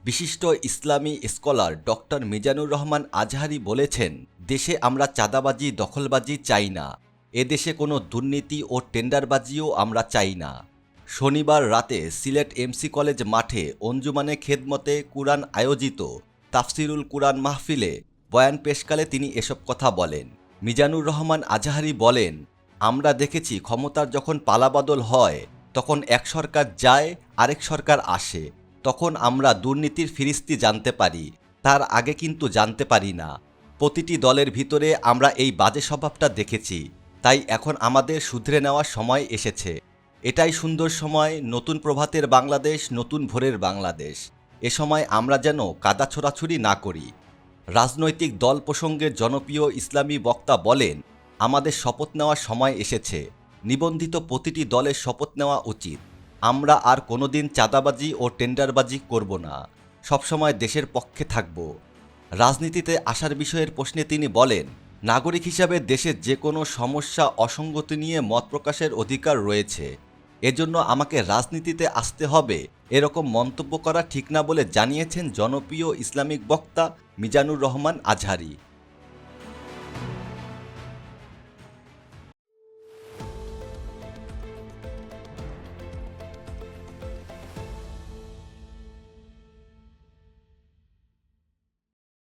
বিশিষ্ট ইসলামী scholar doctor Mizanur Rahman Azhari বলেছেন, দেশে আমরা চাঁদাবাজি দখলবাজি চাই না। এদেশে কোনো দুর্নীতি ও টেন্ডারবাজিও আমরা চাই না। শনিবার রাতে সিলেট এমসি কলেজ মাঠে অঞ্জুমানে খেদমতে কুরআন আয়োজিত তাফসিরুল কুরআন মাহফিলে বয়ান পেশকালে তিনি এসব কথা বলেন। মিজানুর রহমান আজহারী বলেন, আমরা দেখেছি ক্ষমতার যখন পালাবদল হয় তখন এক সরকার যায় আরেক সরকার আসে, তখন আমরা দুর্নীতির ফিরিস্তি জানতে পারি, তার আগে কিন্তু জানতে পারি না। প্রতিটি দলের ভিতরে আমরা এই বাজে স্বভাবটা দেখেছি, তাই এখন আমাদের শুধরে নেওয়ার সময় এসেছে। এটাই সুন্দর সময়, নতুন প্রভাতের বাংলাদেশ, নতুন ভোরের বাংলাদেশ। এ সময় আমরা যেন কাদা ছোড়াছুড়ি না করি। রাজনৈতিক দল প্রসঙ্গে জনপ্রিয় ইসলামী বক্তা বলেন, আমাদের শপথ নেওয়ার সময় এসেছে। নিবন্ধিত প্রতিটি দলের শপথ নেওয়া উচিত। আমরা আর কোনোদিন চাঁদাবাজি ও টেন্ডারবাজি করব না, সবসময় দেশের পক্ষে থাকব। রাজনীতিতে আসার বিষয়ের প্রশ্নে তিনি বলেন, নাগরিক হিসাবে দেশের যে কোনো সমস্যা অসঙ্গতি নিয়ে মত প্রকাশের অধিকার রয়েছে। এজন্য আমাকে রাজনীতিতে আসতে হবে এরকম মন্তব্য করা ঠিক না বলে জানিয়েছেন জনপ্রিয় ইসলামিক বক্তা মিজানুর রহমান আজহারী।